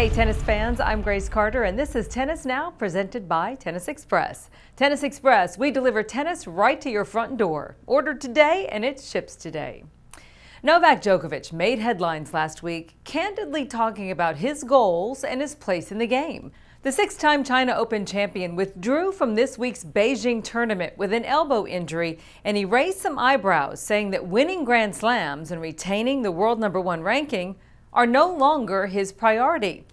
Hey tennis fans, I'm Grace Carter and this is Tennis Now presented by Tennis Express. Tennis Express, we deliver tennis right to your front door. Order today and it ships today. Novak Djokovic made headlines last week, candidly talking about his goals and his place in the game. The six-time China Open champion withdrew from this week's Beijing tournament with an elbow injury, and he raised some eyebrows, saying that winning Grand Slams and retaining the world #1 ranking are no longer his priority.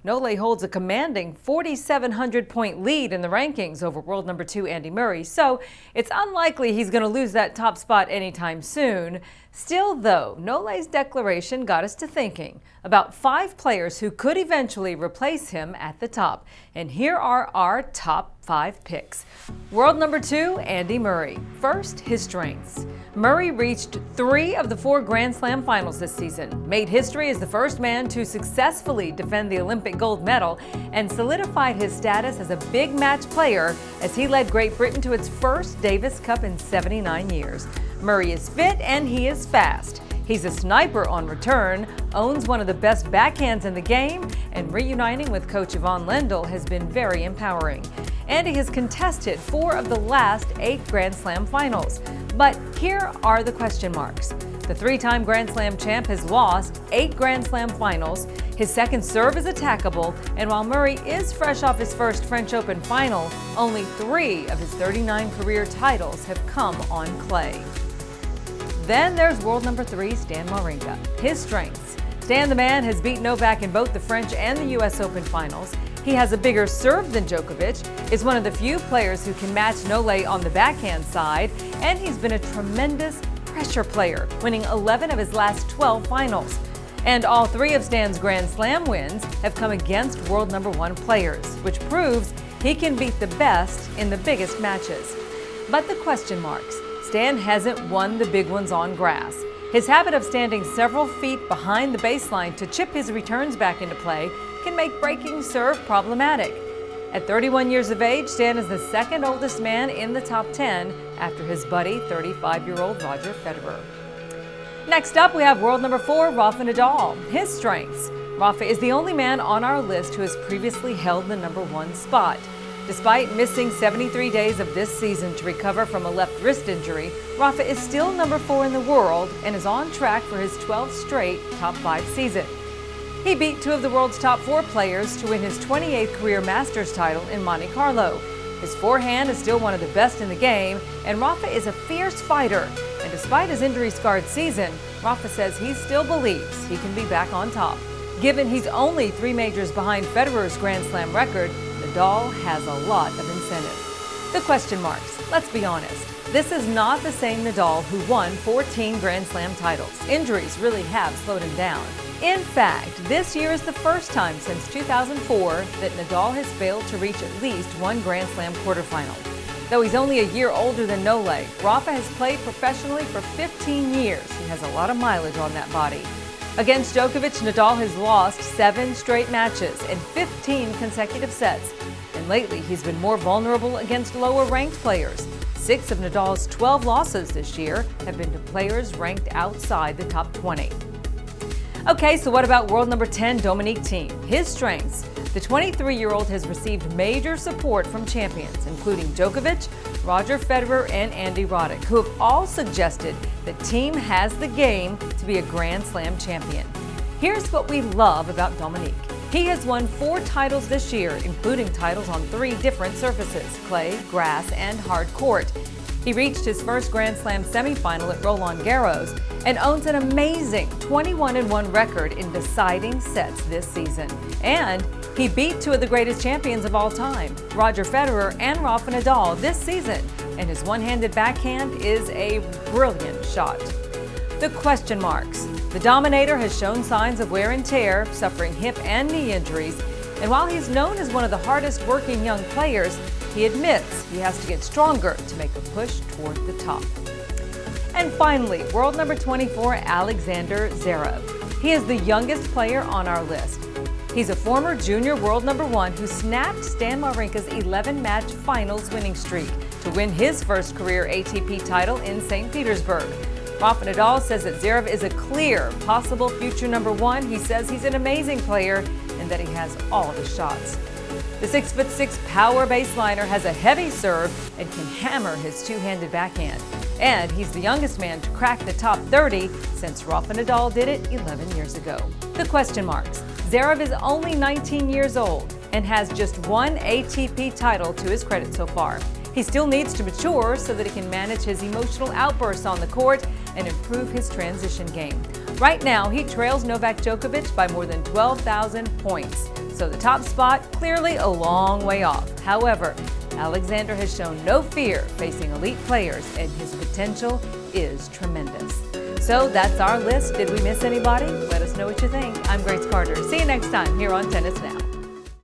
Nole holds a commanding 4,700-point lead in the rankings over world #2 Andy Murray, so it's unlikely he's going to lose that top spot anytime soon. Still, though, Nole's declaration got us to thinking about 5 players who could eventually replace him at the top. And here are our top 5 picks. World #2, Andy Murray. First, his strengths. Murray reached 3 of the 4 Grand Slam finals this season, made history as the first man to successfully defend the Olympic gold medal, and solidified his status as a big match player as he led Great Britain to its first Davis Cup in 79 years. Murray is fit and he is fast. He's a sniper on return, owns one of the best backhands in the game, and reuniting with coach Yvonne Lendl has been very empowering. Andy has contested 4 of the last 8 Grand Slam finals. But here are the question marks. The 3-time Grand Slam champ has lost 8 Grand Slam finals. His second serve is attackable, and while Murray is fresh off his first French Open final, only 3 of his 39 career titles have come on clay. Then there's world #3, Stan Wawrinka. His strengths. Stan the man has beat Novak in both the French and the U.S. Open finals. He has a bigger serve than Djokovic, is one of the few players who can match Nole on the backhand side, and he's been a tremendous pressure player, winning 11 of his last 12 finals. And all 3 of Stan's Grand Slam wins have come against world #1 players, which proves he can beat the best in the biggest matches. But the question marks. Stan hasn't won the big ones on grass. His habit of standing several feet behind the baseline to chip his returns back into play can make breaking serve problematic. At 31 years of age, Stan is the second oldest man in the top 10 after his buddy, 35-year-old Roger Federer. Next up, we have world #4, Rafael Nadal. His strengths. Rafa is the only man on our list who has previously held the #1 spot. Despite missing 73 days of this season to recover from a left wrist injury, Rafa is still #4 in the world and is on track for his 12th straight top 5 season. He beat 2 of the world's top 4 players to win his 28th career Masters title in Monte Carlo. His forehand is still one of the best in the game, and Rafa is a fierce fighter. And despite his injury-scarred season, Rafa says he still believes he can be back on top. Given he's only 3 majors behind Federer's Grand Slam record, Nadal has a lot of incentive. The question marks. Let's be honest. This is not the same Nadal who won 14 Grand Slam titles. Injuries really have slowed him down. In fact, this year is the first time since 2004 that Nadal has failed to reach at least 1 Grand Slam quarterfinal. Though he's only a year older than Nole, Rafa has played professionally for 15 years. He has a lot of mileage on that body. Against Djokovic, Nadal has lost 7 straight matches and 15 consecutive sets. And lately, he's been more vulnerable against lower-ranked players. 6 of Nadal's 12 losses this year have been to players ranked outside the top 20. Okay, so what about world #10, Dominic Thiem? His strengths. The 23-year-old has received major support from champions, including Djokovic, Roger Federer, and Andy Roddick, who have all suggested that Thiem has the game to be a Grand Slam champion. Here's what we love about Dominic. He has won 4 titles this year, including titles on 3 different surfaces, clay, grass, and hard court. He reached his first Grand Slam semifinal at Roland Garros and owns an amazing 21-1 record in deciding sets this season. And he beat 2 of the greatest champions of all time, Roger Federer and Rafa Nadal, this season, and his one-handed backhand is a brilliant shot. The question marks. The Dominator has shown signs of wear and tear, suffering hip and knee injuries, and while he's known as one of the hardest working young players, he admits he has to get stronger to make a push toward the top. And finally, world #24, Alexander Zverev. He is the youngest player on our list. He's a former junior world #1 who snapped Stan Wawrinka's 11-match finals winning streak to win his first career ATP title in St. Petersburg. Rafa Nadal says that Zverev is a clear possible future #1. He says he's an amazing player and that he has all the shots. The 6'6" power baseliner has a heavy serve and can hammer his two-handed backhand. And he's the youngest man to crack the top 30 since Rafael Nadal did it 11 years ago. The question marks. Zverev is only 19 years old and has just one ATP title to his credit so far. He still needs to mature so that he can manage his emotional outbursts on the court and improve his transition game. Right now, he trails Novak Djokovic by more than 12,000 points. So the top spot clearly a long way off. However, Alexander has shown no fear facing elite players, and his potential is tremendous. So that's our list. Did we miss anybody? Let us know what you think. I'm Grace Carter. See you next time here on Tennis Now.